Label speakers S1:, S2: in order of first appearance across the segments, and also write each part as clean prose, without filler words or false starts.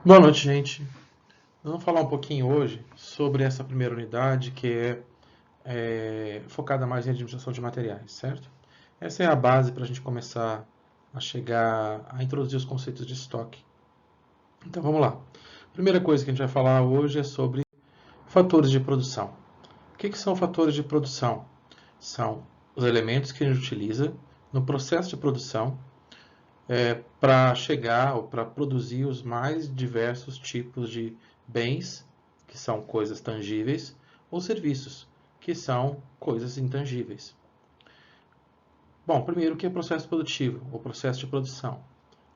S1: Boa noite, gente. Vamos falar um pouquinho hoje sobre essa primeira unidade que é focada mais em administração de materiais, certo? Essa é a base para a gente começar a chegar a introduzir os conceitos de estoque. Então vamos lá. A primeira coisa que a gente vai falar hoje é sobre fatores de produção. O que são fatores de produção? São os elementos que a gente utiliza no processo de produção para chegar ou para produzir os mais diversos tipos de bens, que são coisas tangíveis, ou serviços, que são coisas intangíveis. Bom, primeiro, o que é processo produtivo ou processo de produção?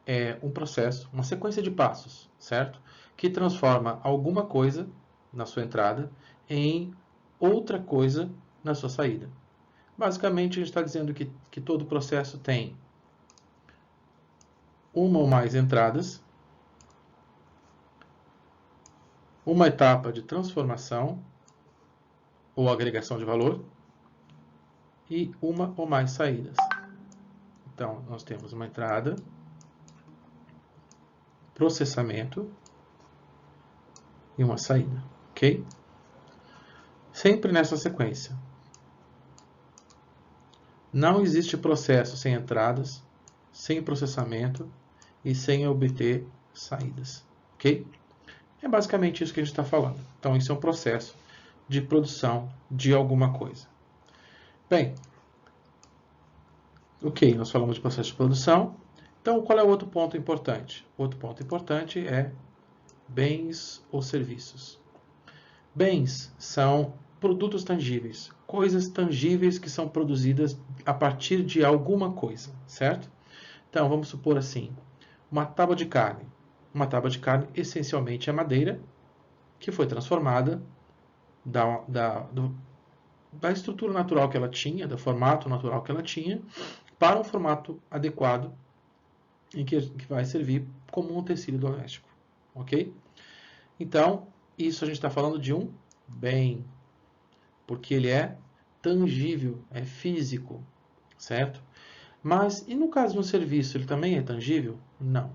S1: É um processo, uma sequência de passos, certo? Que transforma alguma coisa na sua entrada em outra coisa na sua saída. Basicamente, a gente está dizendo que todo processo tem uma ou mais entradas, uma etapa de transformação ou agregação de valor e uma ou mais saídas. Então, nós temos uma entrada, processamento e uma saída, ok? Sempre nessa sequência. Não existe processo sem entradas, sem processamento e sem obter saídas, ok? É basicamente isso que a gente está falando. Então, isso é um processo de produção de alguma coisa. Bem, ok, nós falamos de processo de produção. Então, qual é o outro ponto importante? Outro ponto importante é bens ou serviços. Bens são produtos tangíveis, coisas tangíveis que são produzidas a partir de alguma coisa, certo? Então, vamos supor assim, uma tábua de carne. Uma tábua de carne essencialmente é madeira que foi transformada da estrutura natural que ela tinha, do formato natural que ela tinha, para um formato adequado em que vai servir como um tecido doméstico, ok? Então, isso a gente está falando de um bem, porque ele é tangível, é físico, certo? Mas, e no caso de um serviço, ele também é tangível? Não.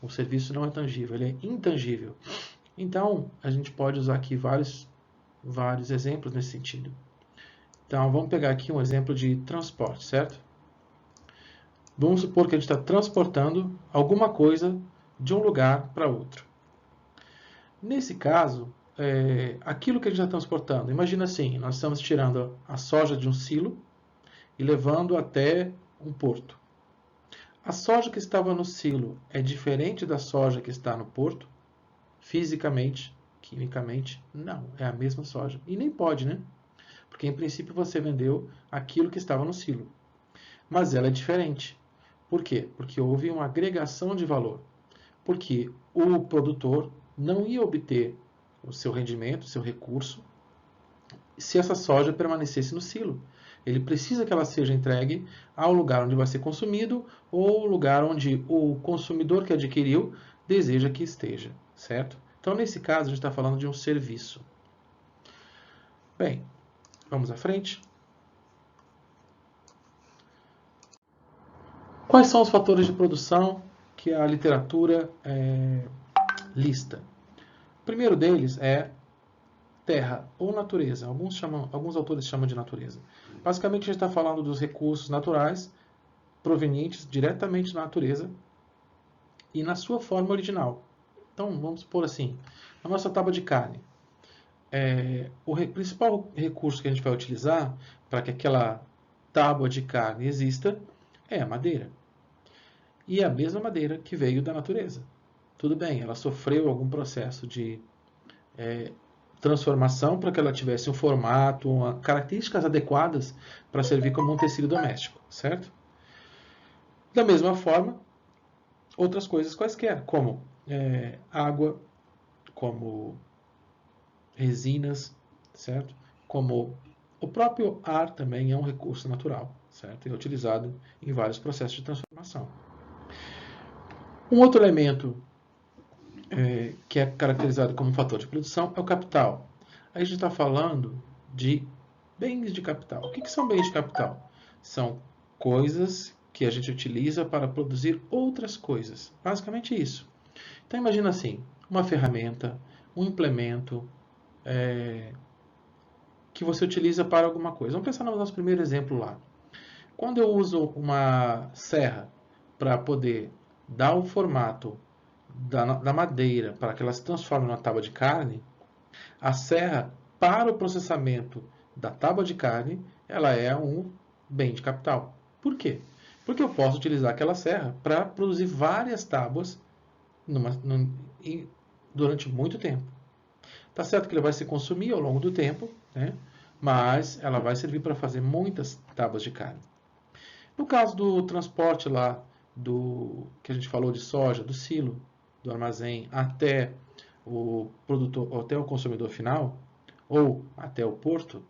S1: O serviço não é tangível, ele é intangível. Então, a gente pode usar aqui vários exemplos nesse sentido. Então, vamos pegar aqui um exemplo de transporte, certo? Vamos supor que a gente está transportando alguma coisa de um lugar para outro. Nesse caso, aquilo que a gente está transportando, imagina assim, nós estamos tirando a soja de um silo e levando até um porto. A soja que estava no silo é diferente da soja que está no porto? Fisicamente, quimicamente, não, é a mesma soja. E nem pode, né? Porque em princípio você vendeu aquilo que estava no silo. Mas ela é diferente. Por quê? Porque houve uma agregação de valor. Porque o produtor não ia obter o seu rendimento, o seu recurso, se essa soja permanecesse no silo. Ele precisa que ela seja entregue ao lugar onde vai ser consumido ou lugar onde o consumidor que adquiriu deseja que esteja, certo? Então, nesse caso, a gente está falando de um serviço. Bem, vamos à frente. Quais são os fatores de produção que a literatura lista? O primeiro deles é terra ou natureza. Alguns autores chamam de natureza. Basicamente, a gente está falando dos recursos naturais provenientes diretamente da natureza e na sua forma original. Então, vamos supor assim, a nossa tábua de carne. O principal recurso que a gente vai utilizar para que aquela tábua de carne exista é a madeira. E é a mesma madeira que veio da natureza. Tudo bem, ela sofreu algum processo de transformação para que ela tivesse um formato, características adequadas para servir como um tecido doméstico, certo? Da mesma forma, outras coisas quaisquer, como água, como resinas, certo? Como o próprio ar também é um recurso natural, certo? E é utilizado em vários processos de transformação. Um outro elemento que é caracterizado como fator de produção é o capital. Aí a gente está falando de bens de capital. O que são bens de capital? São coisas que a gente utiliza para produzir outras coisas. Basicamente isso. Então imagina assim, uma ferramenta, um implemento que você utiliza para alguma coisa. Vamos pensar no nosso primeiro exemplo lá. Quando eu uso uma serra para poder dar o formato da madeira para que ela se transforme numa tábua de carne, a serra para o processamento da tábua de carne, ela é um bem de capital. Por quê? Porque eu posso utilizar aquela serra para produzir várias tábuas durante muito tempo. Tá certo que ele vai se consumir ao longo do tempo, né? Mas ela vai servir para fazer muitas tábuas de carne. No caso do transporte lá do que a gente falou de soja, do silo, do armazém até o produtor, até o consumidor final ou até o porto,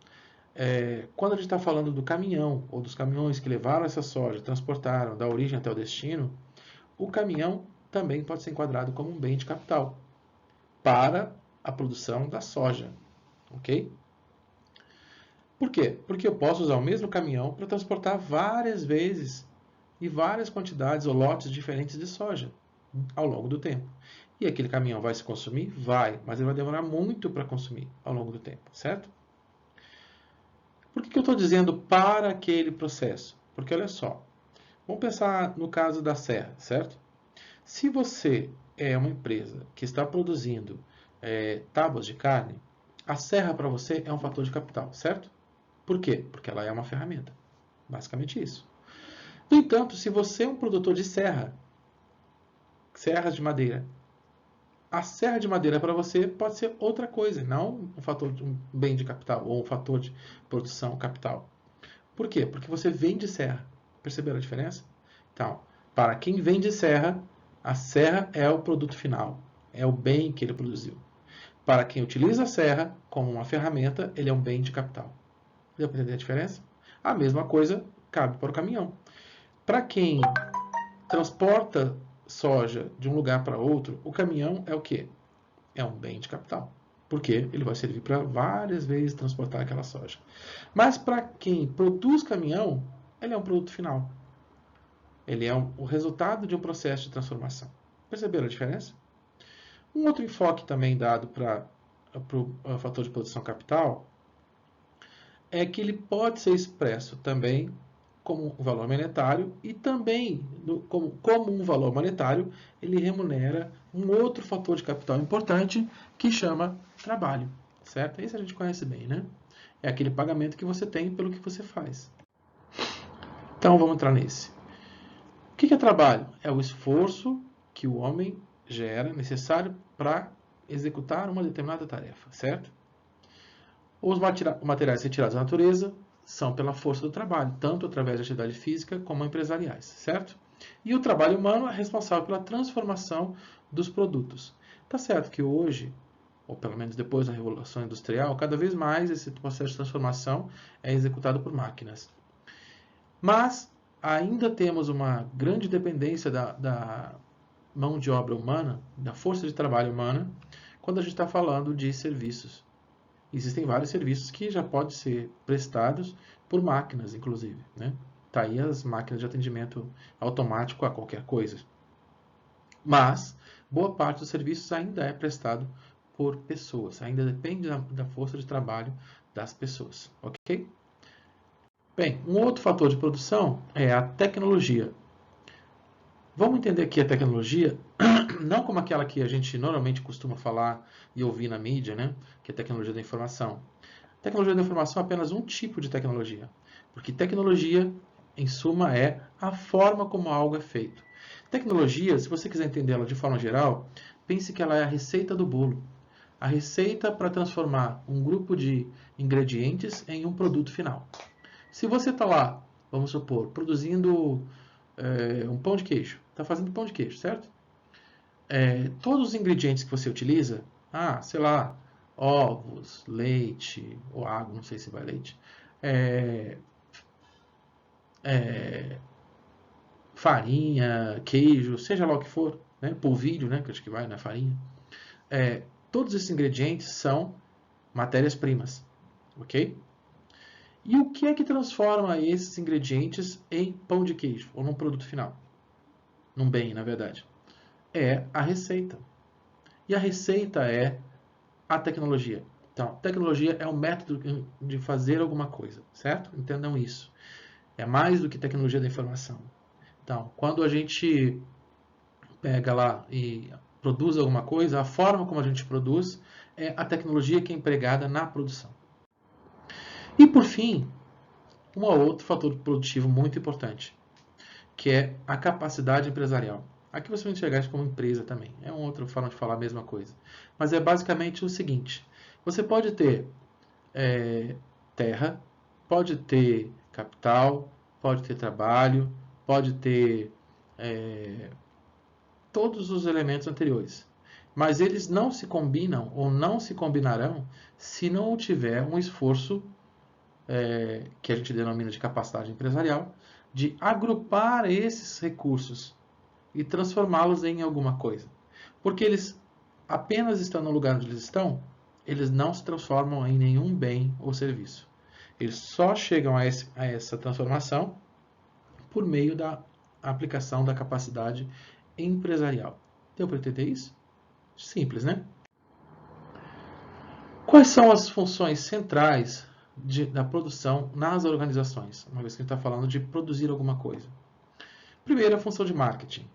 S1: quando a gente está falando do caminhão ou dos caminhões que levaram essa soja, transportaram da origem até o destino, o caminhão também pode ser enquadrado como um bem de capital para a produção da soja, ok? Por quê? Porque eu posso usar o mesmo caminhão para transportar várias vezes e várias quantidades ou lotes diferentes de soja ao longo do tempo. E aquele caminhão vai se consumir? Vai, mas ele vai demorar muito para consumir ao longo do tempo, certo? Por que eu estou dizendo para aquele processo? Porque olha só, vamos pensar no caso da serra, certo? Se você é uma empresa que está produzindo tábuas de carne, a serra para você é um fator de capital, certo? Por quê? Porque ela é uma ferramenta. Basicamente isso. No entanto, se você é um produtor de serras de madeira, a serra de madeira para você pode ser outra coisa, não um fator de um bem de capital ou um fator de produção capital. Por quê? Porque você vende serra. Perceberam a diferença? Então, para quem vende serra, a serra é o produto final, é o bem que ele produziu. Para quem utiliza a serra como uma ferramenta, ele é um bem de capital. Deu para entender a diferença? A mesma coisa cabe para o caminhão. Para quem transporta soja de um lugar para outro, o caminhão é o quê? É um bem de capital. Porque ele vai servir para várias vezes transportar aquela soja. Mas para quem produz caminhão, ele é um produto final. Ele é o resultado de um processo de transformação. Perceberam a diferença? Um outro enfoque também dado para o fator de produção capital é que ele pode ser expresso também como um valor monetário e também, como um valor monetário, ele remunera um outro fator de capital importante que chama trabalho, certo? Esse a gente conhece bem, né? É aquele pagamento que você tem pelo que você faz. Então vamos entrar nesse. O que é trabalho? É o esforço que o homem gera necessário para executar uma determinada tarefa, certo? Os materiais retirados da natureza são pela força do trabalho, tanto através da atividade física como empresariais, certo? E o trabalho humano é responsável pela transformação dos produtos. Tá certo que hoje, ou pelo menos depois da Revolução Industrial, cada vez mais esse processo de transformação é executado por máquinas. Mas ainda temos uma grande dependência da mão de obra humana, da força de trabalho humana, quando a gente está falando de serviços. Existem vários serviços que já podem ser prestados por máquinas, inclusive, né? Tá aí as máquinas de atendimento automático a qualquer coisa. Mas boa parte dos serviços ainda é prestado por pessoas, ainda depende da força de trabalho das pessoas, ok? Bem, um outro fator de produção é a tecnologia. Vamos entender aqui a tecnologia não como aquela que a gente normalmente costuma falar e ouvir na mídia, né? Que é a tecnologia da informação. A tecnologia da informação é apenas um tipo de tecnologia, porque tecnologia, em suma, é a forma como algo é feito. Tecnologia, se você quiser entendê-la de forma geral, pense que ela é a receita do bolo. A receita para transformar um grupo de ingredientes em um produto final. Se você está lá, vamos supor, produzindo um pão de queijo, está fazendo pão de queijo, certo? Todos os ingredientes que você utiliza, sei lá, ovos, leite, ou água, não sei se vai leite, farinha, queijo, seja lá o que for, né? Polvilho, né? Que acho que vai na farinha. Todos esses ingredientes são matérias-primas, ok? E o que é que transforma esses ingredientes em pão de queijo, ou num produto final? Num bem, na verdade. é a receita. E a receita é a tecnologia. Então, tecnologia é o método de fazer alguma coisa, certo? Entendam isso. É mais do que tecnologia da informação. Então, quando a gente pega lá e produz alguma coisa, a forma como a gente produz é a tecnologia que é empregada na produção. E, por fim, um outro fator produtivo muito importante, que é a capacidade empresarial. Aqui você vai enxergar isso como empresa também. É uma outra forma de falar a mesma coisa. Mas é basicamente o seguinte. Você pode ter terra, pode ter capital, pode ter trabalho, pode ter todos os elementos anteriores. Mas eles não se combinam ou não se combinarão se não tiver um esforço que a gente denomina de capacidade empresarial, de agrupar esses recursos e transformá-los em alguma coisa. Porque eles apenas estão no lugar onde eles estão, eles não se transformam em nenhum bem ou serviço. Eles só chegam a essa transformação por meio da aplicação da capacidade empresarial. Deu para entender isso? Simples, né? Quais são as funções centrais da produção nas organizações? Uma vez que a gente está falando de produzir alguma coisa. Primeiro, a função de marketing.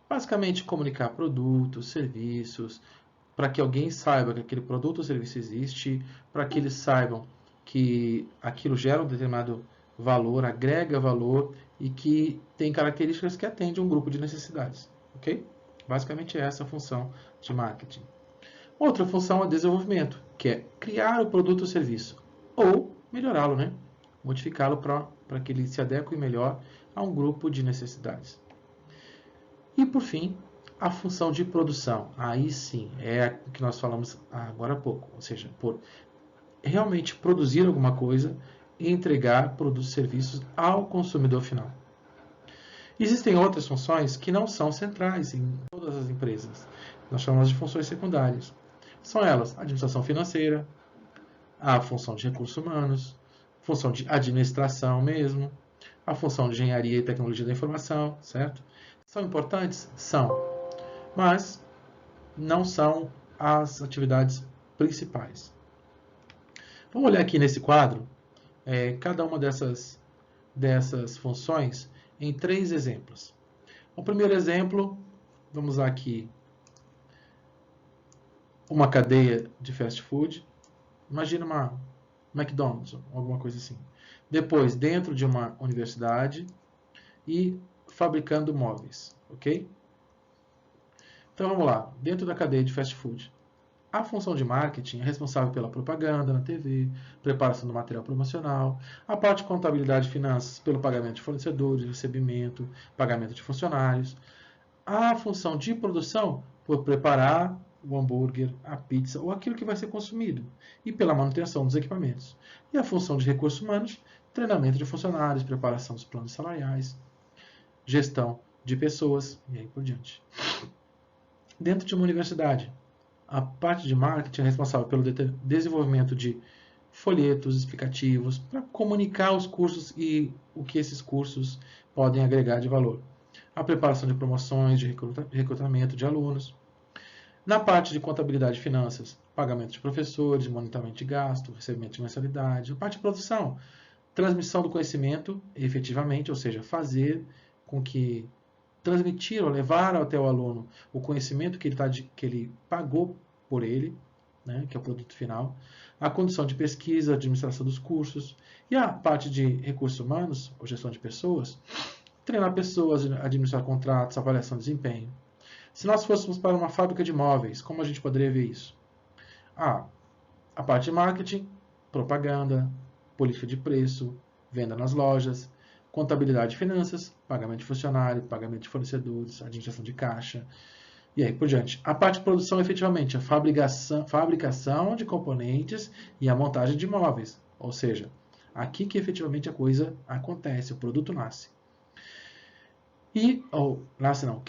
S1: Basicamente, comunicar produtos, serviços, para que alguém saiba que aquele produto ou serviço existe, para que eles saibam que aquilo gera um determinado valor, agrega valor e que tem características que atendem um grupo de necessidades. Ok? Basicamente, essa é a função de marketing. Outra função é desenvolvimento, que é criar o produto ou serviço, ou melhorá-lo, né? Modificá-lo para que ele se adeque melhor a um grupo de necessidades. E, por fim, a função de produção. Aí sim, é o que nós falamos agora há pouco, ou seja, por realmente produzir alguma coisa e entregar produtos e serviços ao consumidor final. Existem outras funções que não são centrais em todas as empresas. Nós chamamos de funções secundárias. São elas a administração financeira, a função de recursos humanos, função de administração mesmo, a função de engenharia e tecnologia da informação, certo? São importantes? São, mas não são as atividades principais. Vamos olhar aqui nesse quadro, cada uma dessas funções em 3 exemplos. O primeiro exemplo, vamos usar aqui uma cadeia de fast food. Imagina uma McDonald's, alguma coisa assim. Depois, dentro de uma universidade e fabricando móveis, ok? Então vamos lá, dentro da cadeia de fast food. A função de marketing é responsável pela propaganda na TV, preparação do material promocional, a parte de contabilidade e finanças pelo pagamento de fornecedores, recebimento, pagamento de funcionários. A função de produção por preparar o hambúrguer, a pizza ou aquilo que vai ser consumido e pela manutenção dos equipamentos. E a função de recursos humanos, treinamento de funcionários, preparação dos planos salariais, gestão de pessoas e aí por diante. Dentro de uma universidade, a parte de marketing é responsável pelo desenvolvimento de folhetos explicativos para comunicar os cursos e o que esses cursos podem agregar de valor. A preparação de promoções, de recrutamento de alunos. Na parte de contabilidade e finanças, pagamento de professores, monitoramento de gasto, recebimento de mensalidade. A parte de produção, transmissão do conhecimento efetivamente, ou seja, fazer com que transmitir ou levar até o aluno o conhecimento que ele pagou por ele, né, que é o produto final, a condução de pesquisa, administração dos cursos, e a parte de recursos humanos, ou gestão de pessoas, treinar pessoas, administrar contratos, avaliação de desempenho. Se nós fôssemos para uma fábrica de móveis, como a gente poderia ver isso? A parte de marketing, propaganda, política de preço, venda nas lojas, contabilidade e finanças, pagamento de funcionário, pagamento de fornecedores, administração de caixa, e aí por diante. A parte de produção, efetivamente, a fabricação de componentes e a montagem de móveis. Ou seja, aqui que efetivamente a coisa acontece, o produto nasce. Que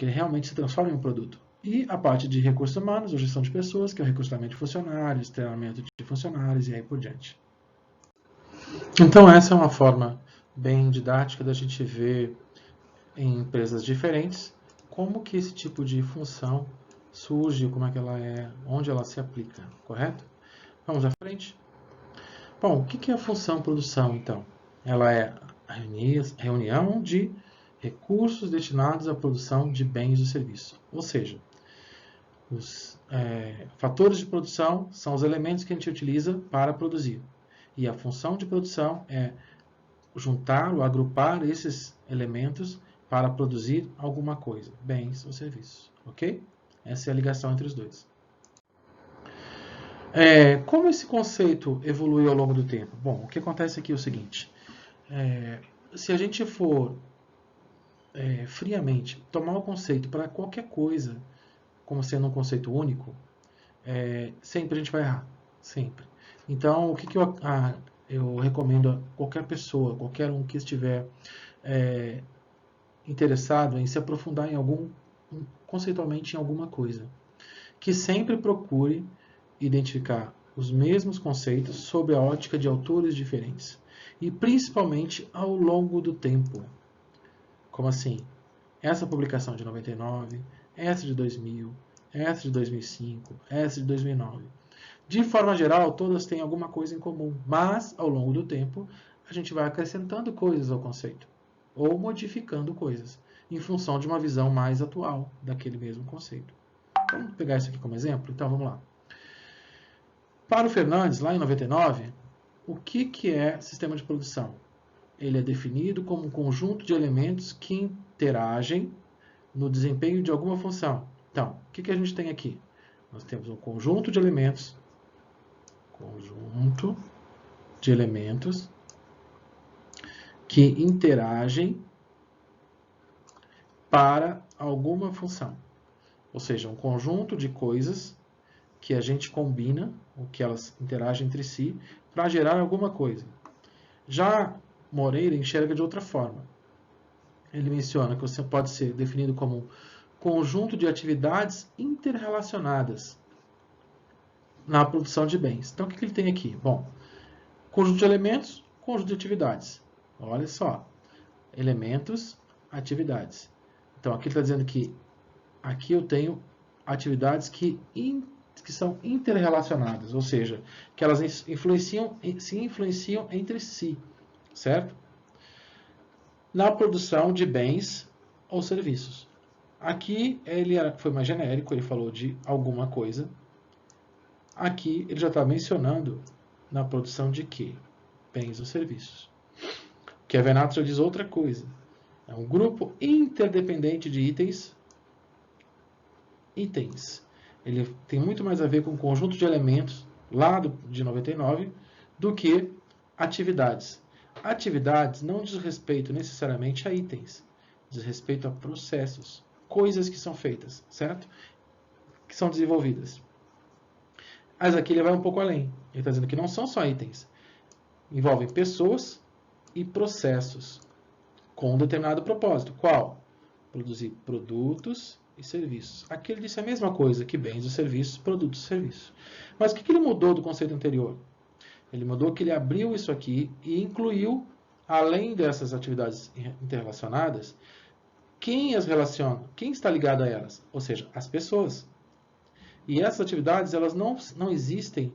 S1: ele realmente se transforma em um produto. E a parte de recursos humanos, ou gestão de pessoas, que é o recrutamento de funcionários, treinamento de funcionários e aí por diante. Então essa é uma forma bem didática da gente ver em empresas diferentes como que esse tipo de função surge, como é que ela é, onde ela se aplica, correto? Vamos à frente. Bom, o que é a função produção, então? Ela é a reunião de recursos destinados à produção de bens ou serviços. Ou seja, os fatores de produção são os elementos que a gente utiliza para produzir. E a função de produção é juntar ou agrupar esses elementos para produzir alguma coisa, bens ou serviços. Ok? Essa é a ligação entre os dois. Como esse conceito evoluiu ao longo do tempo? Bom, o que acontece aqui é o seguinte. Se a gente for friamente tomar o conceito para qualquer coisa como sendo um conceito único, sempre a gente vai errar. Sempre. Então, o que eu recomendo a qualquer pessoa, qualquer um que estiver interessado em se aprofundar conceitualmente em alguma coisa, que sempre procure identificar os mesmos conceitos sob a ótica de autores diferentes e principalmente ao longo do tempo. Como assim? Essa publicação de 99, essa de 2000, essa de 2005, essa de 2009. De forma geral, todas têm alguma coisa em comum, mas ao longo do tempo a gente vai acrescentando coisas ao conceito ou modificando coisas em função de uma visão mais atual daquele mesmo conceito. Vamos pegar isso aqui como exemplo? Então vamos lá. Para o Fernandes, lá em 99, o que é sistema de produção? Ele é definido como um conjunto de elementos que interagem no desempenho de alguma função. Então, o que a gente tem aqui? Nós temos um conjunto de elementos que interagem para alguma função. Ou seja, um conjunto de coisas que a gente combina, ou que elas interagem entre si, para gerar alguma coisa. Já Moreira enxerga de outra forma. Ele menciona que você pode ser definido como um conjunto de atividades interrelacionadas na produção de bens. Então, o que ele tem aqui? Bom, conjunto de elementos, conjunto de atividades. Olha só, elementos, atividades. Então, aqui ele está dizendo que aqui eu tenho atividades que são interrelacionadas, ou seja, que elas se influenciam entre si, certo? Na produção de bens ou serviços. Aqui ele foi mais genérico, ele falou de alguma coisa. Aqui ele já está mencionando na produção de quê? Bens ou serviços. Kevin já diz outra coisa. É um grupo interdependente de itens. Ele tem muito mais a ver com um conjunto de elementos lá de 99 do que atividades. Atividades não diz respeito necessariamente a itens, diz respeito a processos, coisas que são feitas, certo? Que são desenvolvidas. Mas aqui ele vai um pouco além. Ele está dizendo que não são só itens. Envolvem pessoas e processos com um determinado propósito. Qual? Produzir produtos e serviços. Aqui ele disse a mesma coisa que bens e serviços, produtos e serviços. Mas o que ele mudou do conceito anterior? Ele mudou que ele abriu isso aqui e incluiu, além dessas atividades interrelacionadas, quem as relaciona, quem está ligado a elas, ou seja, as pessoas. E essas atividades elas não existem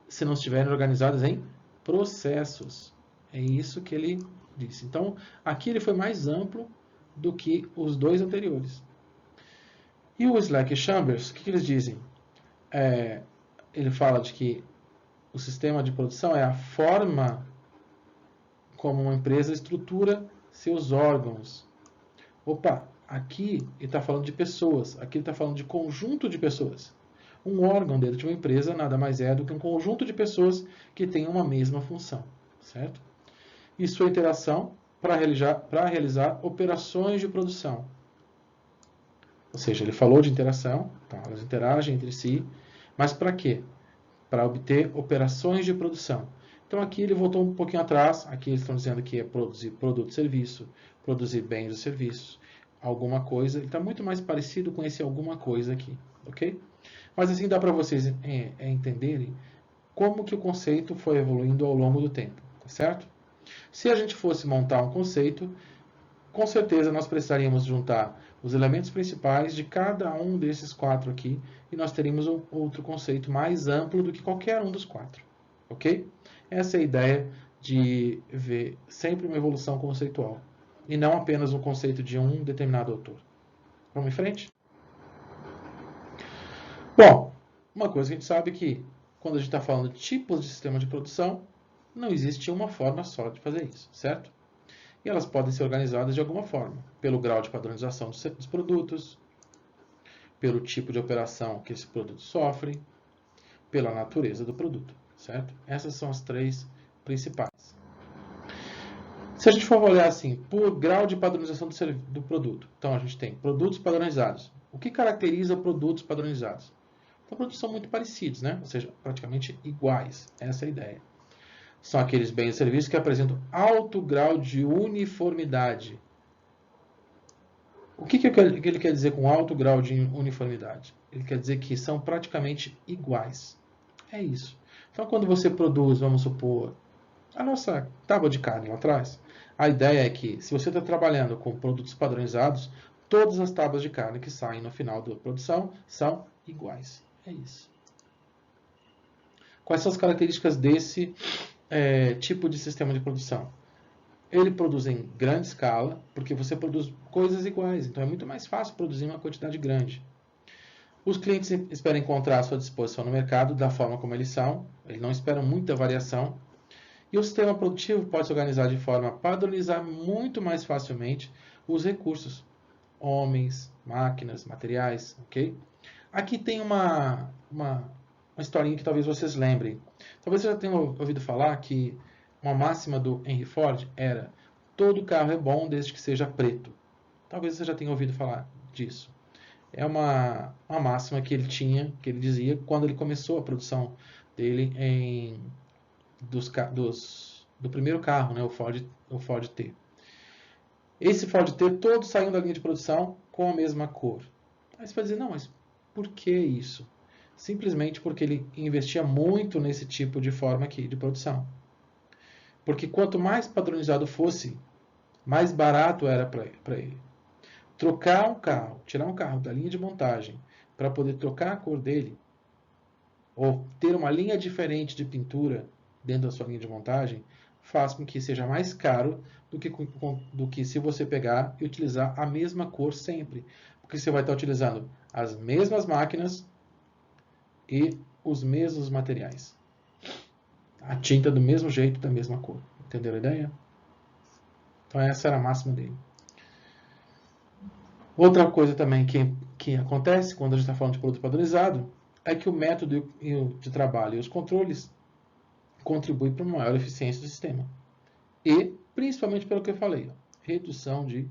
S1: se não estiverem organizadas em processos. É isso que ele disse. Então, aqui ele foi mais amplo do que os dois anteriores. E o Slack e Chambers, o que eles dizem? Ele fala de que o sistema de produção é a forma como uma empresa estrutura seus órgãos. Opa, aqui ele está falando de pessoas, aqui ele está falando de conjunto de pessoas. Um órgão dentro de uma empresa nada mais é do que um conjunto de pessoas que têm uma mesma função, certo? E sua interação para realizar operações de produção. Ou seja, ele falou de interação, então elas interagem entre si, mas para quê? Para obter operações de produção. Então aqui ele voltou um pouquinho atrás, aqui eles estão dizendo que é produzir produto e serviço, produzir bens e serviços, alguma coisa. Ele está muito mais parecido com esse alguma coisa aqui, ok? Mas assim dá para vocês entenderem como que o conceito foi evoluindo ao longo do tempo, tá certo? Se a gente fosse montar um conceito, com certeza nós precisaríamos juntar os elementos principais de cada um desses 4 aqui, e nós teríamos um outro conceito mais amplo do que qualquer um dos 4. Ok? Essa é a ideia de ver sempre uma evolução conceitual, e não apenas um conceito de um determinado autor. Vamos em frente? Bom, uma coisa que a gente sabe é que, quando a gente está falando de tipos de sistema de produção, não existe uma forma só de fazer isso, certo? E elas podem ser organizadas de alguma forma, pelo grau de padronização dos produtos, pelo tipo de operação que esse produto sofre, pela natureza do produto, certo? Essas são as 3 principais. Se a gente for olhar assim, por grau de padronização do produto, então a gente tem produtos padronizados. O que caracteriza produtos padronizados? Então, produtos são muito parecidos, né? Ou seja, praticamente iguais. Essa é a ideia. São aqueles bens e serviços que apresentam alto grau de uniformidade. O que ele quer dizer com alto grau de uniformidade? Ele quer dizer que são praticamente iguais. É isso. Então, quando você produz, vamos supor, a nossa tábua de carne lá atrás, a ideia é que, se você está trabalhando com produtos padronizados, todas as tábuas de carne que saem no final da produção são iguais. É isso. Quais são as características desse tipo de sistema de produção? Ele produz em grande escala, porque você produz coisas iguais, então é muito mais fácil produzir uma quantidade grande. Os clientes esperam encontrar a sua disposição no mercado da forma como eles são, eles não esperam muita variação. E o sistema produtivo pode se organizar de forma a padronizar muito mais facilmente os recursos, homens, máquinas, materiais, ok? Aqui tem uma historinha que talvez vocês lembrem. Talvez vocês já tenham ouvido falar que uma máxima do Henry Ford era: todo carro é bom desde que seja preto. Talvez você já tenha ouvido falar disso. É uma máxima que ele tinha, que ele dizia quando ele começou a produção dele do primeiro carro, né, o Ford T. Esse Ford T todo saiu da linha de produção com a mesma cor. Aí você vai dizer, não, mas por que isso? Simplesmente porque ele investia muito nesse tipo de forma aqui de produção. Porque quanto mais padronizado fosse, mais barato era para ele. Trocar um carro, tirar um carro da linha de montagem para poder trocar a cor dele, ou ter uma linha diferente de pintura dentro da sua linha de montagem, faz com que seja mais caro do que se você pegar e utilizar a mesma cor sempre. Porque você vai estar utilizando as mesmas máquinas e os mesmos materiais. A tinta do mesmo jeito, da mesma cor. Entenderam a ideia? Então essa era a máxima dele. Outra coisa também que acontece quando a gente está falando de produto padronizado é que o método de trabalho e os controles contribuem para uma maior eficiência do sistema. E, principalmente pelo que eu falei, redução de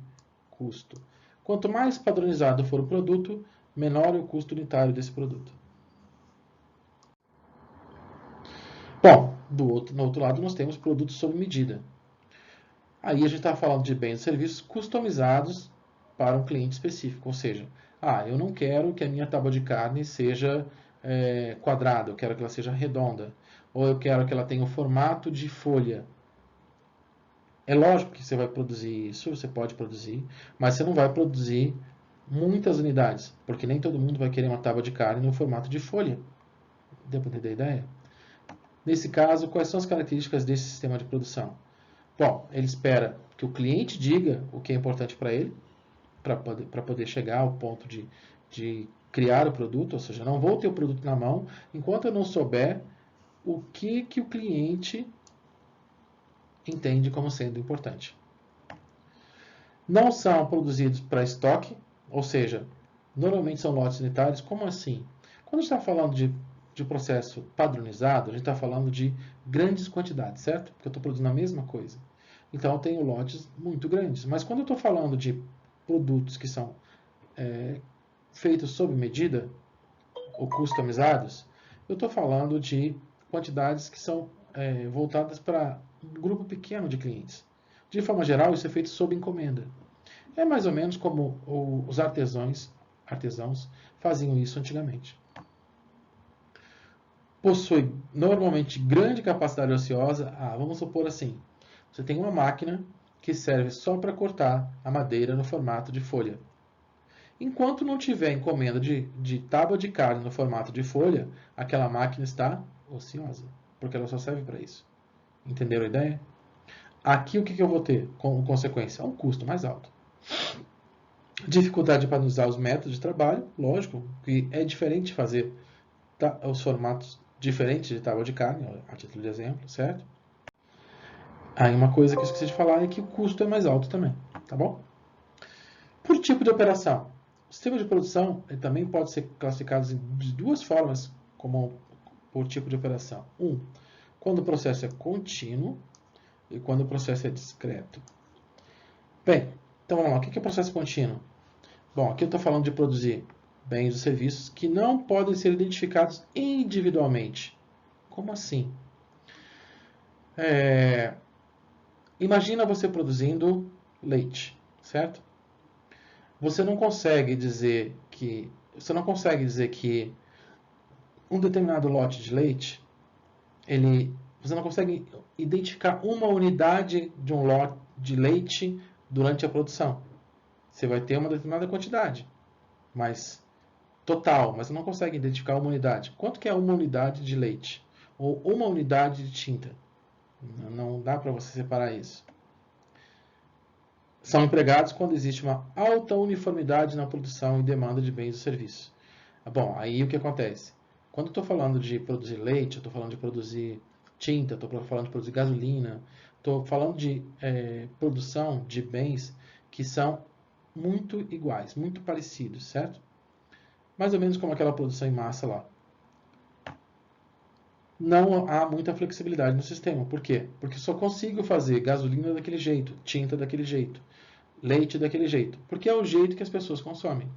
S1: custo. Quanto mais padronizado for o produto, menor é o custo unitário desse produto. Bom, no outro lado nós temos produtos sob medida. Aí a gente está falando de bens e serviços customizados para um cliente específico. Ou seja, eu não quero que a minha tábua de carne seja quadrada, eu quero que ela seja redonda. Ou eu quero que ela tenha o formato de folha. É lógico que você vai produzir isso, você pode produzir, mas você não vai produzir muitas unidades, porque nem todo mundo vai querer uma tábua de carne no formato de folha. Deu para entender a ideia? Nesse caso, quais são as características desse sistema de produção? Bom, ele espera que o cliente diga o que é importante para ele, para poder chegar ao ponto de criar o produto, ou seja, não vou ter o produto na mão enquanto eu não souber o que o cliente entende como sendo importante. Não são produzidos para estoque, ou seja, normalmente são lotes unitários. Como assim? Quando a gente está falando de processo padronizado, a gente está falando de grandes quantidades, certo? Porque eu estou produzindo a mesma coisa. Então eu tenho lotes muito grandes. Mas quando eu estou falando de produtos que são feitos sob medida, ou customizados, eu estou falando de quantidades que são voltadas para um grupo pequeno de clientes. De forma geral, isso é feito sob encomenda. É mais ou menos como os artesãos faziam isso antigamente. Possui normalmente grande capacidade ociosa. Vamos supor assim, você tem uma máquina que serve só para cortar a madeira no formato de folha. Enquanto não tiver encomenda de tábua de carne no formato de folha, aquela máquina está ociosa, porque ela só serve para isso. Entenderam a ideia? Aqui o que eu vou ter como consequência? Um custo mais alto. Dificuldade para usar os métodos de trabalho, lógico, que é diferente fazer os formatos diferentes de tábua de carne, a título de exemplo, certo? Aí uma coisa que eu esqueci de falar é que o custo é mais alto também, tá bom? Por tipo de operação. O sistema de produção também pode ser classificado de duas formas como por tipo de operação. Quando o processo é contínuo e quando o processo é discreto. Bem, então vamos lá. O que é processo contínuo? Bom, aqui eu estou falando de produzir bens ou serviços que não podem ser identificados individualmente. Como assim? Imagina você produzindo leite, certo? Você não consegue dizer que um determinado lote de leite, você não consegue identificar uma unidade de um lote de leite durante a produção. Você vai ter uma determinada quantidade, mas total, mas você não consegue identificar uma unidade. Quanto que é uma unidade de leite? Ou uma unidade de tinta? Não dá para você separar isso. São empregados quando existe uma alta uniformidade na produção e demanda de bens e serviços. Bom, aí o que acontece? Quando eu estou falando de produzir leite, eu estou falando de produzir tinta, estou falando de produzir gasolina, estou falando de produção de bens que são muito iguais, muito parecidos, certo? Mais ou menos como aquela produção em massa lá. Não há muita flexibilidade no sistema. Por quê? Porque só consigo fazer gasolina daquele jeito, tinta daquele jeito, leite daquele jeito, porque é o jeito que as pessoas consomem.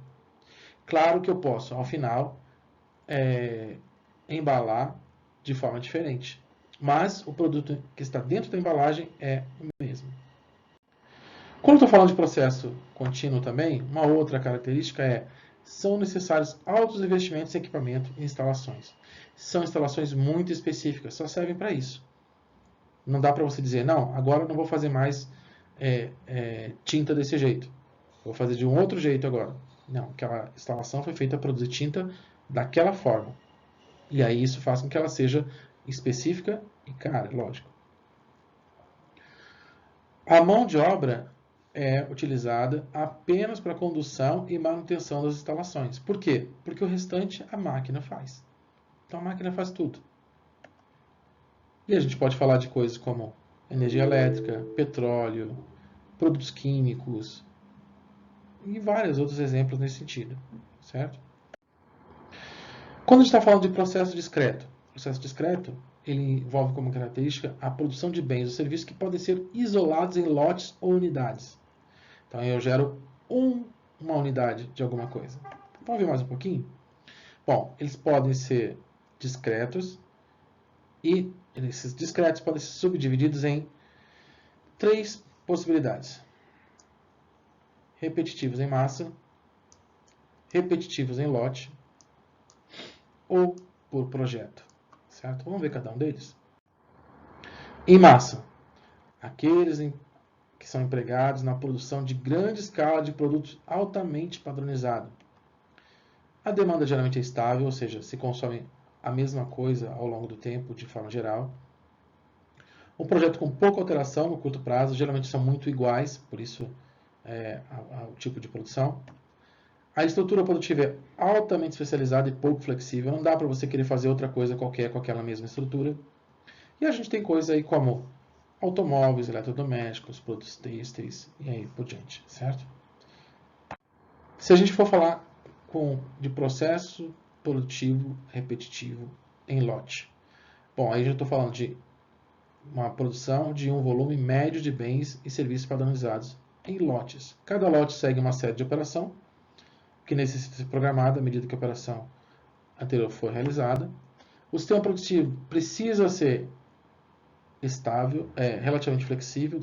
S1: Claro que eu posso, ao final, embalar de forma diferente, mas o produto que está dentro da embalagem é o mesmo. Quando estou falando de processo contínuo também, uma outra característica são necessários altos investimentos em equipamento e instalações. São instalações muito específicas, só servem para isso. Não dá para você dizer, não, agora eu não vou fazer mais tinta desse jeito. Vou fazer de um outro jeito agora. Não, aquela instalação foi feita para produzir tinta daquela forma. E aí isso faz com que ela seja específica e cara, lógico. A mão de obra é utilizada apenas para condução e manutenção das instalações. Por quê? Porque o restante a máquina faz. Então a máquina faz tudo. E a gente pode falar de coisas como energia elétrica, petróleo, produtos químicos e vários outros exemplos nesse sentido, certo? Quando a gente está falando de processo discreto, ele envolve como característica a produção de bens ou serviços que podem ser isolados em lotes ou unidades. Então eu gero uma unidade de alguma coisa. Vamos ver mais um pouquinho? Bom, eles podem ser discretos e esses discretos podem ser subdivididos em 3 possibilidades: repetitivos em massa, repetitivos em lote ou por projeto, certo? Vamos ver cada um deles. Em massa, aqueles que são empregados na produção de grande escala de produtos altamente padronizados. A demanda geralmente é estável, ou seja, se consome a mesma coisa ao longo do tempo, de forma geral. Um projeto com pouca alteração no curto prazo, geralmente são muito iguais, por isso o tipo de produção. A estrutura produtiva é altamente especializada e pouco flexível, não dá para você querer fazer outra coisa qualquer com aquela mesma estrutura. E a gente tem coisas aí como automóveis, eletrodomésticos, produtos têxteis e aí por diante, certo? Se a gente for falar de processo produtivo repetitivo em lote. Bom, aí já estou falando de uma produção de um volume médio de bens e serviços padronizados em lotes. Cada lote segue uma série de operação que necessita ser programada à medida que a operação anterior for realizada. O sistema produtivo precisa ser estável, relativamente flexível,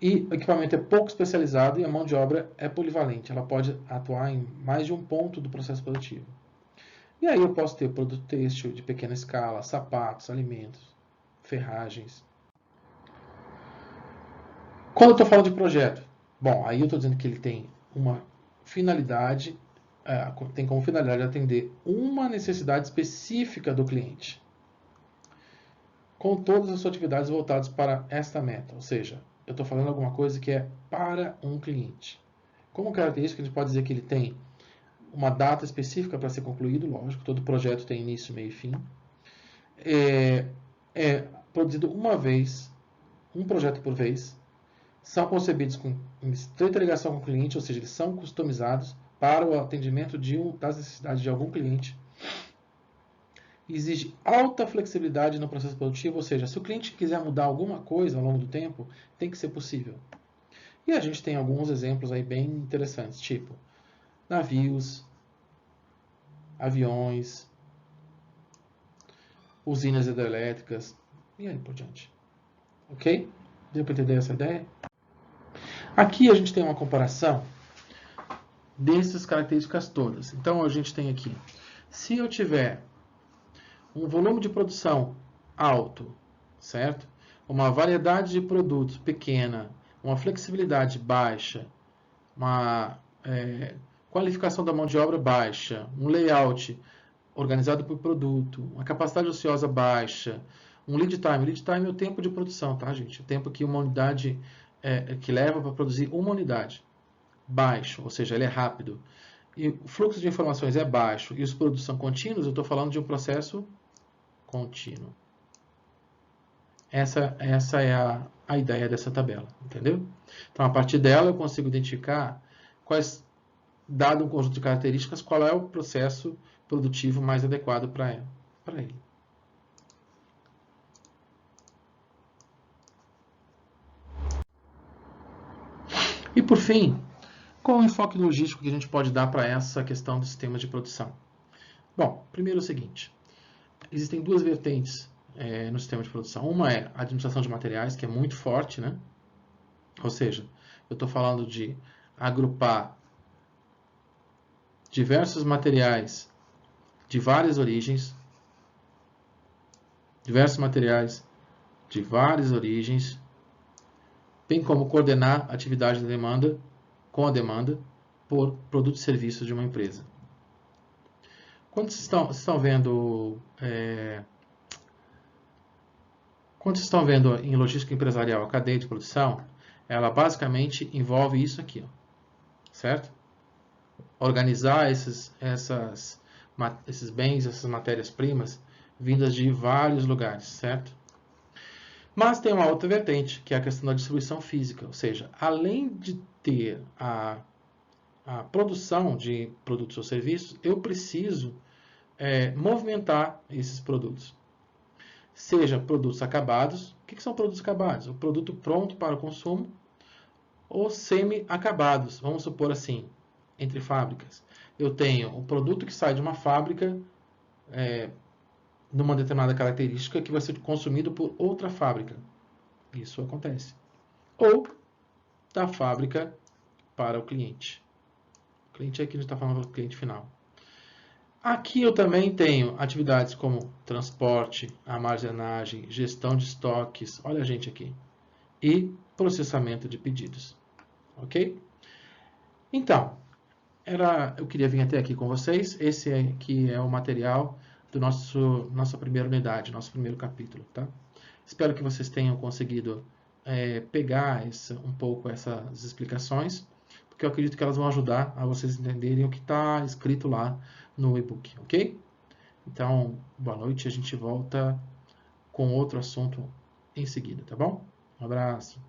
S1: e o equipamento é pouco especializado e a mão de obra é polivalente. Ela pode atuar em mais de um ponto do processo produtivo. E aí eu posso ter produto têxtil de pequena escala, sapatos, alimentos, ferragens. Quando eu estou falando de projeto, bom, aí eu estou dizendo que ele tem uma finalidade, tem como finalidade atender uma necessidade específica do cliente, com todas as suas atividades voltadas para esta meta. Ou seja, eu estou falando alguma coisa que é para um cliente. Como característica, a gente pode dizer que ele tem uma data específica para ser concluído, lógico, todo projeto tem início, meio e fim. É produzido uma vez, um projeto por vez, são concebidos com estreita ligação com o cliente, ou seja, eles são customizados para o atendimento das necessidades de algum cliente. Exige alta flexibilidade no processo produtivo, ou seja, se o cliente quiser mudar alguma coisa ao longo do tempo, tem que ser possível. E a gente tem alguns exemplos aí bem interessantes, tipo navios, aviões, usinas hidrelétricas e aí por diante. Ok? Deu para entender essa ideia? Aqui a gente tem uma comparação dessas características todas. Então a gente tem aqui, se eu tiver um volume de produção alto, certo? Uma variedade de produtos pequena, uma flexibilidade baixa, uma qualificação da mão de obra baixa, um layout organizado por produto, uma capacidade ociosa baixa, um lead time. Lead time é o tempo de produção, tá, gente? O tempo que uma unidade que leva para produzir uma unidade. Baixo, ou seja, ele é rápido. E o fluxo de informações é baixo e os produtos são contínuos, eu estou falando de um processo contínuo. Essa é a ideia dessa tabela, entendeu? Então, a partir dela, eu consigo identificar dado um conjunto de características, qual é o processo produtivo mais adequado para ele. E, por fim, qual o enfoque logístico que a gente pode dar para essa questão dos sistemas de produção? Bom, primeiro é o seguinte, existem duas vertentes no sistema de produção. Uma é a administração de materiais, que é muito forte, né? Ou seja, eu estou falando de agrupar diversos materiais de várias origens, bem como coordenar a atividade da demanda com a demanda por produtos e serviços de uma empresa. Quando vocês estão vendo em logística empresarial a cadeia de produção, ela basicamente envolve isso aqui, ó, certo? Organizar esses bens, essas matérias-primas, vindas de vários lugares, certo? Mas tem uma outra vertente, que é a questão da distribuição física, ou seja, além de ter a produção de produtos ou serviços, eu preciso movimentar esses produtos. Seja produtos acabados. O que são produtos acabados? O produto pronto para o consumo ou semi-acabados. Vamos supor assim, entre fábricas. Eu tenho o produto que sai de uma fábrica numa determinada característica que vai ser consumido por outra fábrica. Isso acontece. Ou da fábrica para o cliente. O cliente é que a gente está falando do cliente final. Aqui eu também tenho atividades como transporte, armazenagem, gestão de estoques, olha a gente aqui, e processamento de pedidos. Ok? Então, eu queria vir até aqui com vocês. Esse aqui é o material do nossa primeira unidade, nosso primeiro capítulo. Tá? Espero que vocês tenham conseguido pegar um pouco essas explicações, porque eu acredito que elas vão ajudar a vocês entenderem o que está escrito lá no e-book, ok? Então, boa noite, a gente volta com outro assunto em seguida, tá bom? Um abraço.